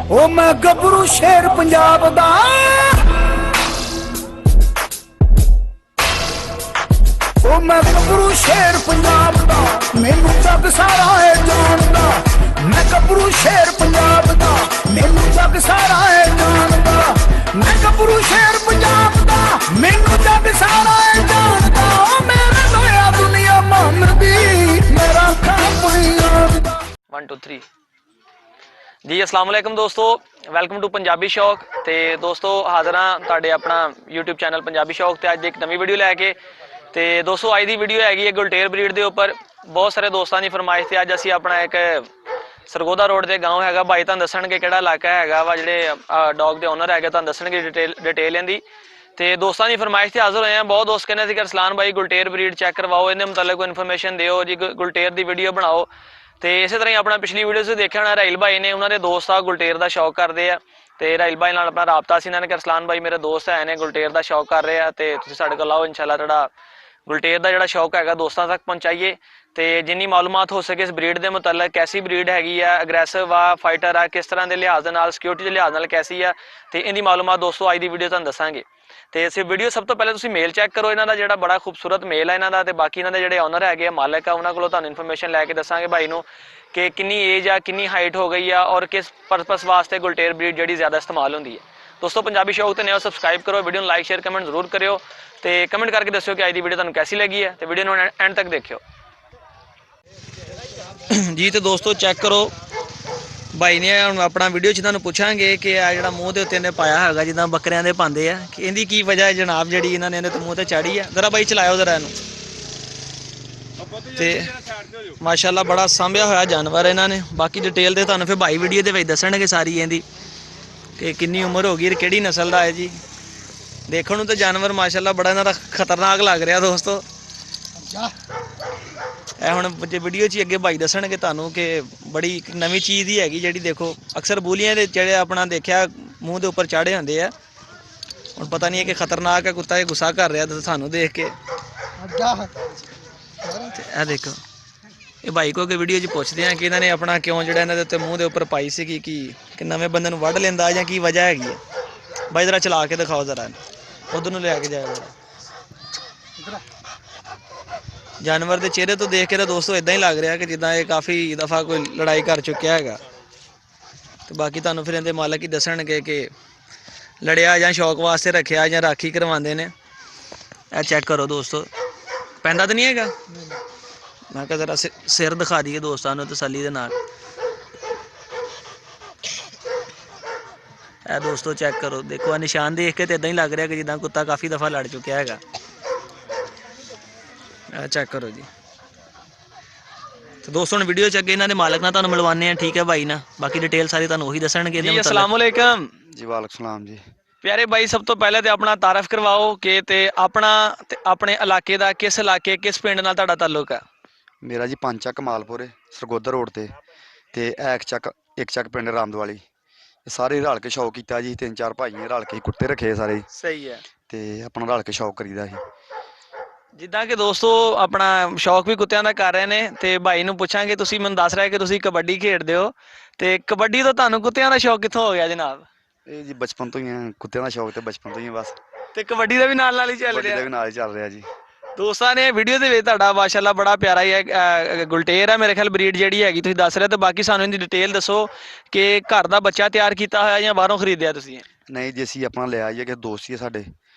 ओ मैं गबरू शेर पंजाब दा, ओ मैं गबरू शेर पंजाब दा, मैनू जग सारा है जानदा। मैं गबरू शेर पंजाब दा, मैनू जग सारा है जानदा। मैं गबरू शेर पंजाब दा, मैनू जग सारा है जानदा। ओ मेरे लोया दुनिया मनदी, मेरा खाप दा। 1 2 3 जी अस्सलाम वालेकुम दोस्तों, वेलकम टू पंजाबी शौक। तो दोस्तों हाज़र हाँ तुहाडे अपना यूट्यूब चैनल पंजाबी शौक ते अज एक नवी वीडियो लैके। तो दोस्तों अज की वीडियो हैगी है गुलटेर ब्रीड के उपर। बहुत सारे दोस्तों की फरमाइश से अज असी अपना एक सरगोदा रोड के गाँव है भाई तुहानूं दसणगे किहड़ा इलाका है वा जिहड़े डॉग के ओनर है तुहानूं दसणगे डिटेल इहदी। तो दोस्तों की फरमाइश से हाजिर होए हैं। बहुत दोस्त कहने कि अरसलान भाई गुलटेर ब्रीड चैक करवाओ, इन्हें मतलब कोई इन्फॉर्मेशन दिओ जी, गुलटेर की वीडियो बनाओ। तो इस तरह ही अपना पिछली वीडियो से देखा होना राहिल भाई ने उन्होंने दोस्त आ गुलटेर का शौक करते हैं। तो राहिल भाई नाल अपना राबता से इन्होंने अरसलान भाई मेरे दोस्त है ने गुलटेर का शौक कर रहे हैं। तो तुसीं साडे कोल आओ इंशाल्लाह तुहाडा गुलटेर का जिहड़ा शौक है दोस्तों तक पहुँचाइए। तो जिन्नी मालूमात हो सके इस ब्रीड के मुतलक, कैसी ब्रीड हैगी है, अग्रैसिव आ फाइटर आ, किस तरह के लिहाज नाल सिक्योरिटी के लिहाज नाल कैसी है, तो इनकी मालूमात दोस्तों अज की वीडियो तुहानूं दसांगे। तो इस वीडियो सब तो पहले तुसीं मेल चैक करो इन्हों का जिहड़ा बड़ा खूबसूरत मेल है इन्हों का। तो बाकी इन्होंने जिहड़े ओनर है मालिक है उन्होंने कोलों तुहानूं इन्फॉर्मेशन लैके दसांगे भाई नूं कि कितनी एज आ, कितनी हाइट हो गई है और किस परपस वास्ते गुलटेर ब्रीड जी ज़्यादा इस्तेमाल होती है। दोस्तों पंजाबी शौक तो नए सब्सक्राइब करो, वीडियो लाइक शेयर कमेंट जरूर करो। तो कमेंट करके दस्यो कि अज की वीडियो तुहानूं कैसी लगी है। तो वीडियो एंड तक देखियो जी। तो दोस्तों चैक करो भाई ने हम अपना वीडियो तुहानूं पूछांगे कि आ जिहड़ा मूँह के उत्ते इन्हें पाया है जिद्दां बकरियां दे पांदे आ, कि इहदी की वजह है जनाब जिहड़ी इन्होंने इहदे मूँह ते चाढ़ी है। जरा भाई चलाओ जरा इहनूं। तो माशाल्लाह बड़ा सांभिया होया जानवर इन्होंने। बाकी डिटेल तो तुहानूं फिर भाई वीडियो के दसणगे सारी इहदी कि कितनी उम्र होगी, किहड़ी नस्ल का है जी। देखने तो जानवर माशाल्लाह बड़ा इन्हां दा खतरनाक लग रहा दोस्तों। ए हुण वीडियो च अगे भाई दसणगे तुहानूं कि बड़ी नवीं चीज़ ही हैगी जिहड़ी देखो अक्सर बूलियां दे जिहड़े अपना देखिया मूँह के उपर चाढ़े होंदे आ। हुण पता नहीं है कि खतरनाक है कुत्ता, ये गुस्सा कर रहा तो सानूं देख के। ए देखो ये भाई को अगे वीडियो च पुछदे हैं कि इन्होंने अपना क्यों जिहड़ा इन्हां दे उत्ते मूँह के उपर पाई सीगी कि नवें बंदे नूं वढ लैंदा जां की वजह हैगी है। भाई जरा चला के दिखाओ जरा, उधर नूं लिया के जाओ जरा। जानवर के चेहरे तो देख के तो दोस्तों इदा ही लग रहा है कि जिदा ये काफ़ी दफ़ा कोई लड़ाई कर चुका है। तो बाकी तुहानूं फिर इहदे मालक ही दसणगे कि लड़िया जां शौक वास्ते रखिया जां राखी करवाते हैं। ए चैक करो दोस्तों, पैंदा तो नहीं है। मैं कहा जरा सिर दिखा दिए दोस्तों नूं तसल्ली दे नाल। ए दोस्तों चैक करो, देखो निशान देख के तो इदा ही लग रहा है कि जिदा कुत्ता काफ़ी दफ़ा लड़ चुका है। चेक करो जी। तो दोस्तों वीडियो च अगे इन्होंने मालक ना तुहानूं मिलवाने हैं, ठीक है भाई ना। बाकी डिटेल सारी तुहानूं वही दसणगे जी। अस्सलाम वालेकुम जी। वालेकुम सलाम जी। प्यारे भाई सब तो पहले तो अपना तारफ करवाओ कि ते अपना ते अपने इलाके का किस इलाके किस पिंड नाल तुहाडा ताल्लुक है। मेरा जी पंचक कमालपुर है सरगोदा रोड ते एक चक पिंड रामदवाली। सारे रल के शौक किया जी, 3 4 भाई रल के कुत्ते रखे सारे। सही है। ते अपना रल के शौक करीदा ही। जिद्दां कि दोस्तों अपना शौक भी कुत्तियां दा कर रहे हैं। तो भाई नूं पुछांगे, तुसीं मैनूं दस रहे कि तुसीं कबड्डी खेडदे हो, ते कबड्डी तो तुहानूं कुत्तियां दा शौक कित्थों हो गया जनाब? ये जी बचपन तो ही है, कुत्तियां दा शौक तो बचपन तो ही है बस। ते कबड्डी दा भी नाल ही चल कबड्डी रहा दा भी नाल ही चल रहा जी। दोस्तों ने वीडियो के तुहाडा माशाल्लाह बड़ा प्यारा ही है गुलटेर है मेरे ख्याल ब्रीड जिहड़ी हैगी तुसीं दस रहे। तो बाकी सानूं इहदी डिटेल दसो कि घर दा बच्चा तैयार किया होया जां बाहरों खरीदिया तुसीं? नहीं जी, असीं अपना लिया जी कि दोस्त ही साडे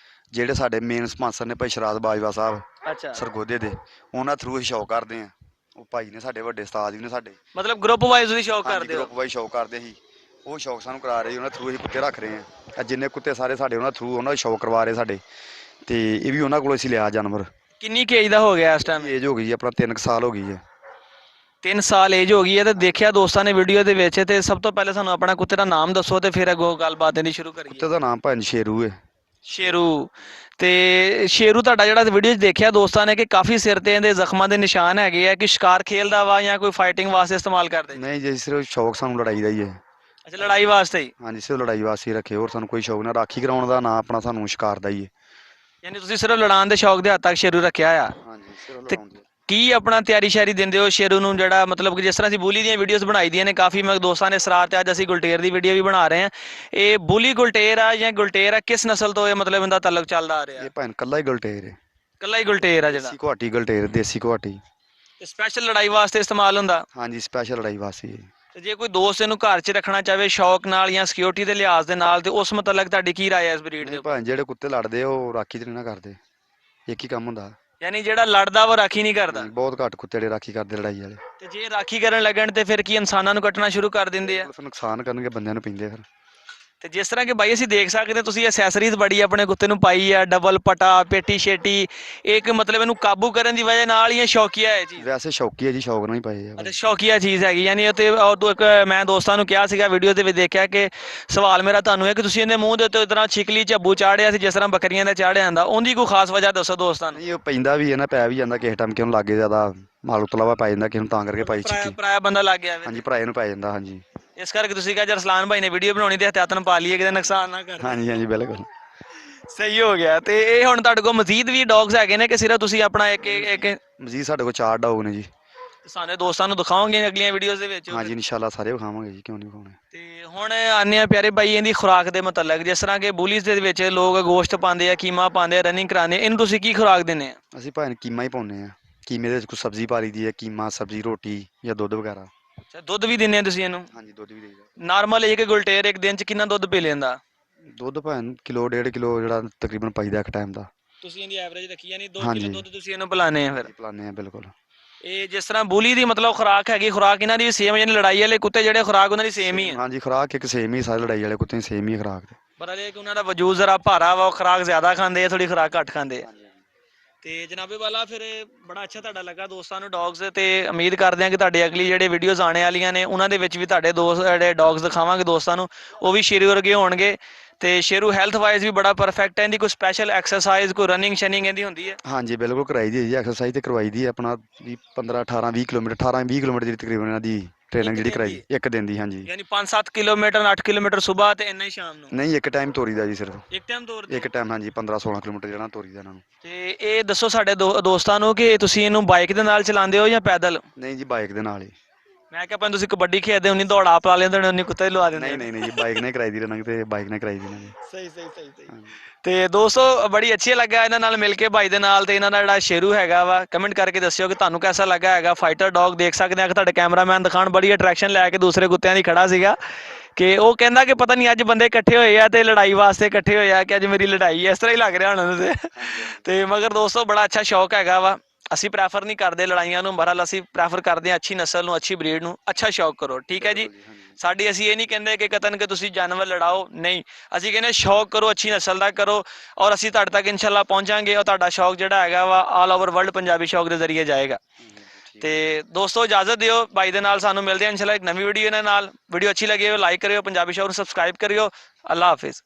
ਜਿਹੜੇ ਸਾਡੇ ਮੇਨ ਸਪਾਂਸਰ ਨੇ ਭਾਈ ਸ਼ਰਾਦ ਬਾਜਵਾ ਸਾਹਿਬ अच्छा ਸਰਗੋਦੇ ਦੇ, ਉਹਨਾਂ ਥਰੂ ਅਸੀਂ ਸ਼ੌਕ ਕਰਦੇ ਆ। ਉਹ ਭਾਈ ਨੇ ਸਾਡੇ ਵੱਡੇ ਉਸਤਾਦ ਵੀ ਨੇ ਸਾਡੇ। मतलब ग्रुप वाइज भी शौक ਹਾਂਜੀ करते हो? ਗਰੁੱਪ ਵਾਈ ਸ਼ੌਕ ਕਰਦੇ ਸੀ। ਉਹ ਸ਼ੌਕ ਸਾਨੂੰ ਕਰਾ ਰਹੇ, ਉਹਨਾਂ ਥਰੂ ਅਸੀਂ ਕੁੱਤੇ ਰੱਖ ਰਹੇ ਆ। ਜਿੰਨੇ ਕੁੱਤੇ ਸਾਰੇ ਸਾਡੇ ਉਹਨਾਂ ਥਰੂ ਉਹਨਾਂ ਦੇ ਸ਼ੌਕ ਕਰਵਾ ਰਹੇ ਸਾਡੇ। ਤੇ ਇਹ ਵੀ ਉਹਨਾਂ ਕੋਲੋਂ ਅਸੀਂ ਲਿਆ ਜਾਨਵਰ। किन्नी केज दा हो गया इस टाइम? ਏਜ ਹੋ ਗਈ ਜੀ ਆਪਣਾ 3 ਸਾਲ ਹੋ ਗਈ ਹੈ। 3 साल एज हो गई है। तो देखिया दोस्तों ने वीडियो के विच ते सब तो पहले सानूं अपना कुत्ते का नाम दसो तो फिर अगों गलबात इहदी शुरू करिए। ਕੁੱਤੇ ਦਾ ਨਾਮ ਭਾਈ ਸ਼ੇਰੂ ਹੈ। शेरू। तो शेरू तुहाडा जिहड़ा वीडियो देखिया दोस्तों ने कि काफ़ी सिर ते इहदे जख्मां दे निशान हैगे आ, कि शिकार खेलदा वा या कोई फाइटिंग वास्ते इस्तेमाल करदे? ਨਹੀਂ ਜੀ, ਸਿਰਫ ਸ਼ੌਕ ਸਾਨੂੰ ਲੜਾਈ ਦਾ ਹੀ ਹੈ। अच्छा लड़ाई वास्ते ही? ਹਾਂਜੀ ਸਿਰਫ ਲੜਾਈ ਵਾਸਤੇ ਹੀ ਰੱਖੇ, ਹੋਰ ਸਾਨੂੰ ਕੋਈ ਸ਼ੌਕ ਨਾ। ਰਾਖੀ ਕਰਾਉਣ ਦਾ ਨਾ ਆਪਣਾ ਸਾਨੂੰ ਸ਼ਿਕਾਰ ਦਾ ਹੀ ਹੈ। यानी तुसीं सिर्फ लड़ाण दे शौक दे हद तक शेरू रखिया आ। ਹਾਂਜੀ ਸਿਰਫ ते ਲੜਾਉਣ ਦੇ। ਕੀ ਆਪਣਾ ਤਿਆਰੀ ਸ਼ਿਆਰੀ ਦਿੰਦੇ ਹੋ ਸ਼ੇਰੂ ਨੂੰ, ਜਿਹੜਾ ਮਤਲਬ ਕਿ ਜਿਸ ਤਰ੍ਹਾਂ ਅਸੀਂ ਬੁਲੀ ਦੀਆਂ ਵੀਡੀਓਜ਼ ਬਣਾਈ ਦੀਆਂ ਨੇ ਕਾਫੀ, ਮੈਂ ਦੋਸਤਾਂ ਨੇ ਸਰਾਹ ਤੇ ਅੱਜ ਅਸੀਂ ਗੁਲਟੇਰ ਦੀ ਵੀਡੀਓ ਵੀ ਬਣਾ ਰਹੇ ਹਾਂ। ਇਹ ਬੁਲੀ ਗੁਲਟੇਰ ਆ ਜਾਂ ਗੁਲਟੇਰ ਆ, ਕਿਸ ਨਸਲ ਤੋਂ ਇਹ ਮਤਲਬ ਇਹਦਾ ਤਾਲੁਕ ਚੱਲਦਾ ਆ ਰਿਹਾ? ਇਹ ਭੈਣ ਕੱਲਾ ਹੀ ਗਲਟੇਰ ਹੈ। ਕੱਲਾ ਹੀ ਗੁਲਟੇਰ ਆ ਜਿਹੜਾ, ਦੇਸੀ ਘਾਟੀ ਗਲਟੇਰ, ਦੇਸੀ ਘਾਟੀ। ਤੇ ਸਪੈਸ਼ਲ ਲੜਾਈ ਵਾਸਤੇ ਇਸਤੇਮਾਲ ਹੁੰਦਾ? ਹਾਂਜੀ, ਸਪੈਸ਼ਲ ਲੜਾਈ ਵਾਸਤੇ ਜੀ। ਤੇ ਜੇ ਕੋਈ ਦੋਸਤ ਇਹਨੂੰ ਘਰ 'ਚ ਰੱਖਣਾ ਚਾਹਵੇ ਸ਼ੌਕ ਨਾਲ ਜਾਂ ਸਿਕਿਉਰਿਟੀ ਦੇ ਲਿਹਾਜ਼ ਦੇ ਨਾਲ, ਤੇ ਉਸ ਮੁਤਲਕ ਤੁਹਾਡੀ ਕੀ ਰਾਏ ਹੈ ਇਸ ਬਰੀਡ ਦੇ ਨਹੀਂ ਉੱਪਰ? ਭੈਣ, ਜਿਹੜੇ ਕੁੱਤੇ ਲੜਦੇ ਉਹ ਰਾਖੀ ਤੇ ਨਹੀਂ ਨਾ ਕਰਦੇ, ਇੱਕ ਹੀ ਕੰਮ ਹੁੰਦਾ। ਯਾਨੀ ਜਿਹੜਾ ਲੜਦਾ ਉਹ ਰਾਖੀ ਨਹੀਂ ਕਰਦਾ। ਬਹੁਤ ਘੱਟ ਕੁੱਤੇ ਜਿਹੜੇ ਰਾਖੀ ਕਰਦੇ ਲੜਾਈ ਵਾਲੇ। ਤੇ ਜੇ ਰਾਖੀ ਕਰਨ ਲੱਗਣ ਤੇ ਫਿਰ ਕੀ ਇਨਸਾਨਾਂ ਨੂੰ ਕੱਟਣਾ ਸ਼ੁਰੂ ਕਰ ਦਿੰਦੇ ਆ? ਫਿਰ ਨੁਕਸਾਨ ਕਰਨਗੇ, ਬੰਦਿਆਂ ਨੂੰ ਪੈਂਦੇ ਫਿਰ। ਤੇ ਜਿਸ ਤਰ੍ਹਾਂ ਕਿ ਬਾਈ ਅਸੀਂ ਦੇਖ ਸਕਦੇ ਤੁਸੀਂ ਐਕਸੈਸਰੀਜ਼ ਬੜੀ ਆਪਣੇ ਕੁੱਤੇ ਨੂੰ ਪਾਈ ਆ, ਡਬਲ ਪਟਾ, ਪੇਟੀ ਸ਼ੇਟੀ, ਇੱਕ ਮਤਲਬ ਇਹਨੂੰ ਕਾਬੂ ਕਰਨ ਦੀ ਵਜ੍ਹਾ ਨਾਲ ਹੀ ਇਹ ਸ਼ੌਕੀਆ ਹੈ ਚੀਜ਼। ਵੈਸੇ ਸ਼ੌਕੀ ਹੈ ਜੀ, ਸ਼ੌਕ ਨਾਲ ਹੀ ਪਾਏ ਆ। ਅਤੇ ਸ਼ੌਕੀਆ ਚੀਜ਼ ਹੈਗੀ, ਯਾਨੀ ਉਹ ਤੇ ਇੱਕ ਮੈਂ ਦੋਸਤਾਂ ਨੂੰ ਕਿਹਾ ਸੀਗਾ ਵੀਡੀਓ ਦੇ ਵਿੱਚ ਦੇਖਿਆ ਕਿ ਸਵਾਲ ਮੇਰਾ ਤੁਹਾਨੂੰ ਹੈ ਕਿ ਤੁਸੀਂ ਇਹਦੇ ਮੂੰਹ ਦੇ ਉੱਤੇ ਇਸ ਤਰ੍ਹਾਂ ਛਿਕਲੀ ਝੱਬੂ ਚਾੜਿਆ ਸੀ ਜਿਸ ਤਰ੍ਹਾਂ ਬੱਕਰੀਆਂ ਦਾ ਚਾੜਿਆ ਜਾਂਦਾ, ਉਹਦੀ ਕੋਈ ਖਾਸ ਵਜ੍ਹਾ ਦੱਸੋ ਦੋਸਤਾਂ ਨੂੰ। ਨਹੀਂ, ਉਹ ਪੈਂਦਾ ਵੀ ਹੈ ਨਾ, ਪੈ ਵੀ ਜਾਂਦਾ ਕਿਸੇ ਟਾਈਮ, ਕਿ ਉਹਨੂੰ ਲਾਗੇ ਜ਼ਿਆਦਾ ਮਾਲ ਉਤਲਾਵਾ ਪੈ ਜਾਂਦਾ, ਕਿਸੇ ਨੂੰ ਤਾਂ ਕਰਕੇ ਪਾਈ ਚਿੱਕੀ। ਪਰਾਇਆ ਬੰਦਾ ਲੱਗ ਗਿਆ ਹਾਂਜੀ, ਭਰਾਏ ਨੂੰ ਪੈ ਜਾਂਦਾ। ਹਾਂਜੀ, ਇਸ ਕਰਕੇ ਤੁਸੀਂ ਕਿਹਾ ਜਰਸਲਾਨ ਭਾਈ ਨੇ ਵੀਡੀਓ ਬਣਾਉਣੀ ਤੇ ਹਥਿਆਤਨ ਪਾ ਲਈਏ, ਕਿਤੇ ਨੁਕਸਾਨ ਨਾ ਕਰ। ਹਾਂਜੀ, ਹਾਂਜੀ, ਬਿਲਕੁਲ ਸਹੀ ਹੋ ਗਿਆ। ਤੇ ਇਹ ਹੁਣ ਤੁਹਾਡੇ ਕੋਲ ਮਜ਼ੀਦ ਵੀ ਡੌਗਸ ਹੈਗੇ ਨੇ ਕਿ ਸਿਰਫ ਤੁਸੀਂ ਆਪਣਾ ਇੱਕ ਮਜ਼ੀਦ ਸਾਡੇ ਕੋਲ 4 ਡੌਗ ਨੇ ਜੀ। ਸਾਡੇ ਦੋਸਤਾਂ ਨੂੰ ਦਿਖਾਓਗੇ ਅਗਲੀਆਂ ਵੀਡੀਓਜ਼ ਦੇ ਵਿੱਚ? ਹਾਂਜੀ, ਇਨਸ਼ਾਅੱਲਾ ਸਾਰੇ ਵਿਖਾਵਾਂਗੇ ਜੀ, ਕਿਉਂ ਨਹੀਂ ਵਿਖਾਉਣੇ। ਤੇ ਹੁਣ ਆਨੇ ਆ ਪਿਆਰੇ ਭਾਈ ਇਹਦੀ ਖੁਰਾਕ ਦੇ ਮੁਤਲਕ, ਜਿਸ ਤਰ੍ਹਾਂ ਕਿ ਬੁਲੀਜ਼ ਦੇ ਵਿੱਚ ਲੋਕ ਗੋਸ਼ਤ ਪਾਉਂਦੇ ਆ, ਕੀਮਾ ਪਾਉਂਦੇ ਆ, ਰਨਿੰਗ ਕਰਾਉਂਦੇ ਆ, ਇਹਨੂੰ ਤੁਸੀਂ ਕੀ ਖੁਰਾਕ ਦਿੰਦੇ ਆ? ਅਸੀਂ ਭਾਵੇਂ ਕੀਮਾ ਹੀ ਪਾਉਂਦੇ ਆ। ਕੀਮੇ ਦੇ ਵਿੱਚ ਕੋਈ ਸਬਜ਼ੀ ਪਾ ਲਈ ਦੀ ਹੈ, ਕੀਮਾ, ਸਬਜ਼ੀ, ਰੋਟੀ ਜਾਂ ਦੁੱਧ ਵਗੈਰਾ। ਅੱਛਾ, ਦੁੱਧ ਵੀ ਦਿੰਦੇ ਆ ਤੁਸੀਂ ਇਹਨੂੰ? ਹਾਂਜੀ, ਦੁੱਧ ਵੀ ਦੇਈਦਾ। ਨਾਰਮਲ ਇੱਕ ਗੁਲਟੇਰ ਇੱਕ ਦਿਨ ਚ ਕਿੰਨਾ ਦੁੱਧ ਪੀ ਲੈਂਦਾ? ਦੁੱਧ ਭਾਵੇਂ ਕਿਲੋ 1.5 ਕਿਲੋ ਜਿਹੜਾ ਤਕਰੀਬਨ ਪਾਈਦਾ ਇੱਕ ਟਾਈਮ ਦਾ। ਤੁਸੀਂ ਇਹਦੀ ਐਵਰੇਜ ਰੱਖੀ ਯਾਨੀ 2 ਹਾਂਜੀ। ਕਿਲੋ ਦੁੱਧ ਤੁਸੀਂ ਇਹਨੂੰ ਪਿਲਾਉਂਦੇ ਆ? ਫਿਰ ਪਿਲਾਉਂਦੇ ਆ, ਬਿਲਕੁਲ। ਇਹ ਜਿਸ ਤਰ੍ਹਾਂ ਬੁਲੀ ਦੀ ਮਤਲਬ ਖੁਰਾਕ ਹੈਗੀ, ਖੁਰਾਕ ਇਹਨਾਂ ਦੀ ਵੀ ਸੇਮ, ਯਾਨੀ ਲੜਾਈ ਵਾਲੇ ਕੁੱਤੇ ਜਿਹੜੇ ਖੁਰਾਕ ਉਹਨਾਂ ਦੀ ਸੇਮ ਹੀ ਹੈ? ਹਾਂਜੀ, ਖੁਰਾਕ ਇੱਕ ਸੇਮ ਹੀ, ਸਾਰੇ ਲੜਾਈ ਵਾਲੇ ਕੁੱਤੇ ਸੇਮ ਹੀ ਖੁਰਾਕ। ਪਰ ਇਹ ਕਿ ਉਹਨਾਂ ਦਾ ਵਜੂਦ ਜ਼ਰਾ ਭਾਰਾ ਵਾ, ਉਹ ਖੁਰਾਕ ਜ਼ਿਆਦਾ ਖਾਂਦੇ ਆ, ਥੋੜੀ ਖੁਰਾਕ ਘੱਟ ਖਾਂਦੇ ਆ। ਤੇ ਜਨਾਬੇ ਵਾਲਾ ਫਿਰ ਬੜਾ ਅੱਛਾ ਤੁਹਾਡਾ ਲੱਗਾ ਦੋਸਤਾਂ ਨੂੰ ਡੌਗਸ, ਤੇ ਉਮੀਦ ਕਰਦੇ ਹਾਂ ਕਿ ਤੁਹਾਡੇ ਅਗਲੀ ਜਿਹੜੇ ਵੀਡੀਓਜ਼ ਆਉਣੇ ਵਾਲੀਆਂ ਨੇ ਉਹਨਾਂ ਦੇ ਵਿੱਚ ਵੀ ਤੁਹਾਡੇ ਦੋਸਤ ਜਿਹੜੇ ਡੌਗਸ ਦਿਖਾਵਾਂਗੇ ਦੋਸਤਾਂ ਨੂੰ, ਉਹ ਵੀ ਸ਼ੇਰੂ ਵਰਗੇ ਹੋਣਗੇ। ਤੇ ਸ਼ੇਰੂ ਹੈਲਥ ਵਾਈਜ਼ ਵੀ ਬੜਾ ਪਰਫੈਕਟ ਹੈ। ਇਹਦੀ ਕੋਈ ਸਪੈਸ਼ਲ ਐਕਸਰਸਾਈਜ਼, ਕੋਈ ਰਨਿੰਗ ਸ਼ਨਿੰਗ ਇਹਦੀ ਹੁੰਦੀ ਹੈ? ਹਾਂਜੀ, ਬਿਲਕੁਲ ਕਰਾਈ ਦੀ ਹੈ ਜੀ, ਐਕਸਰਸਾਈਜ਼ ਤੇ ਕਰਵਾਈ ਦੀ ਹੈ। ਆਪਣਾ 15 18 20 ਕਿਲੋਮੀਟਰ 18 20 ਕਿਲੋਮੀਟਰ ਜਿਹੜੀ ਤਕਰੀਬਨ ਇਹਨਾਂ ਦੀ ਟ੍ਰੇਨਿੰਗ ਜਿਹੜੀ ਕਰਾਈ ਇੱਕ ਦਿਨ ਦੀ। ਹਾਂਜੀ, ਯਾਨੀ 5-7 ਕਿਲੋਮੀਟਰ 8 ਕਿਲੋਮੀਟਰ ਸਵੇਰ ਤੇ ਇੰਨਾ ਹੀ ਸ਼ਾਮ ਨੂੰ? ਨਹੀਂ, ਇੱਕ ਟਾਈਮ ਤੋਰੀਦਾ ਜੀ ਸਿਰਫ। ਇੱਕ ਟਾਈਮ ਤੋਰਦੇ? ਇੱਕ ਟਾਈਮ, ਹਾਂਜੀ, 15 16 ਕਿਲੋਮੀਟਰ ਜਿਹੜਾ ਤੋਰੀਦਾ ਇਹਨਾਂ ਨੂੰ। ਤੇ ਇਹ ਦੱਸੋ ਸਾਡੇ ਦੋਸਤਾਂ ਨੂੰ ਕਿ ਤੁਸੀਂ ਇਹਨੂੰ ਬਾਈਕ ਦੇ ਨਾਲ ਚਲਾਉਂਦੇ ਹੋ ਜਾਂ ਪੈਦਲ? ਨਹੀਂ ਜੀ, ਬਾਈਕ ਦੇ ਨਾਲ ਹੀ। ਮੈਂ ਕਿਹਾ ਤੁਸੀਂ ਕਬੱਡੀ ਖੇਡਦੇ ਹੋ, ਉਨੀ ਦੌੜ ਆਪ ਲਾ ਲੈਂਦੇ ਹੋ, ਉਨੀ ਕੁੱਤੇ ਲਵਾ ਦਿੰਦੇ ਨਹੀਂ, ਨਹੀਂ, ਨਹੀਂ ਜੀ, ਬਾਈਕ ਨੇ ਕਰਾਈ ਦੀ ਰਨਿੰਗ, ਤੇ ਬਾਈਕ ਨੇ ਕਰਾਈ ਦੀ ਇਹਨਾਂ ਦੀ। ਸਹੀ। ਤੇ ਦੋਸਤੋ ਬੜੀ ਅੱਛੀ ਲੱਗਾ ਇਹਨਾਂ ਨਾਲ ਮਿਲ ਕੇ ਭਾਈ ਦੇ ਨਾਲ, ਤੇ ਇਹਨਾਂ ਦਾ ਜਿਹੜਾ ਸ਼ੇਰੂ ਹੈਗਾ ਵਾ ਕਮੈਂਟ ਕਰਕੇ ਦੱਸਿਓ ਕਿ ਤੁਹਾਨੂੰ ਕਿਹਦਾ ਲੱਗਾ ਹੈਗਾ। ਫਾਈਟਰ ਡੌਗ ਦੇਖ ਸਕਦੇ ਆ ਕਿ ਤੁਹਾਡੇ ਕੈਮਰਾਮੈਨ ਦਿਖਾਣ ਬੜੀ ਅਟਰੈਕਸ਼ਨ ਲੈ ਕੇ ਦੂਸਰੇ ਕੁੱਤਿਆਂ ਦੀ ਖੜਾ ਸੀਗਾ, ਕਿ ਉਹ ਕਹਿੰਦਾ ਕਿ ਪਤਾ ਨਹੀਂ ਅੱਜ ਬੰਦੇ ਇਕੱਠੇ ਹੋਏ ਆ ਤੇ ਲੜਾਈ ਵਾਸਤੇ ਇਕੱਠੇ ਹੋਏ ਆ, ਕਿ ਅੱਜ ਮੇਰੀ ਲੜਾਈ ਹੈ, ਇਸ ਤਰ੍ਹਾਂ ਹੀ ਲੱਗ ਰਿਹਾ ਹੁਣ ਤੇ ਮਗਰ ਦੋਸਤੋ ਬੜਾ ਅੱਛਾ ਸ਼ੌਕ ਹੈਗਾ ਵਾ। ਅਸੀਂ ਪ੍ਰੈਫਰ ਨਹੀਂ ਕਰਦੇ ਲੜਾਈਆਂ ਨੂੰ, ਬਹਰਹਾਲ ਅਸੀਂ ਪ੍ਰੈਫਰ ਕਰਦੇ ਹਾਂ ਅੱਛੀ ਨਸਲ ਨੂੰ, ਅੱਛੀ ਬਰੀਡ ਨੂੰ। ਅੱਛਾ ਸ਼ੌਕ ਕਰੋ, ਠੀਕ ਹੈ ਜੀ। ਸਾਡੀ ਅਸੀਂ ਇਹ ਨਹੀਂ ਕਹਿੰਦੇ ਕਿ ਕਤਨ ਕਿ ਤੁਸੀਂ ਜਾਨਵਰ ਲੜਾਓ, ਨਹੀਂ, ਅਸੀਂ ਕਹਿੰਦੇ ਸ਼ੌਕ ਕਰੋ, ਅੱਛੀ ਨਸਲ ਦਾ ਕਰੋ, ਔਰ ਅਸੀਂ ਤੁਹਾਡੇ ਤੱਕ ਇਨਸ਼ਾਅੱਲਾ ਪਹੁੰਚਾਂਗੇ, ਔਰ ਤੁਹਾਡਾ ਸ਼ੌਕ ਜਿਹੜਾ ਹੈਗਾ ਵਾ ਆਲ ਓਵਰ ਵਰਲਡ ਪੰਜਾਬੀ ਸ਼ੌਕ ਦੇ ਜ਼ਰੀਏ ਜਾਏਗਾ। ਤੇ ਦੋਸਤੋ ਇਜਾਜ਼ਤ ਦਿਓ, ਭਾਈ ਦੇ ਨਾਲ ਸਾਨੂੰ ਮਿਲਦੇ ਆ ਇਨਸ਼ਾਅੱਲਾ ਇੱਕ ਨਵੀਂ ਵੀਡੀਓ ਨਾਲ। ਵੀਡੀਓ ਅੱਛੀ ਲੱਗੀ ਹੋ ਲਾਈਕ ਕਰਿਓ, ਪੰਜਾਬੀ ਸ਼ੌਕ ਨੂੰ ਸਬਸਕ੍ਰਾਈਬ ਕਰਿਓ। ਅੱਲਾ ਹਾਫਿਜ਼।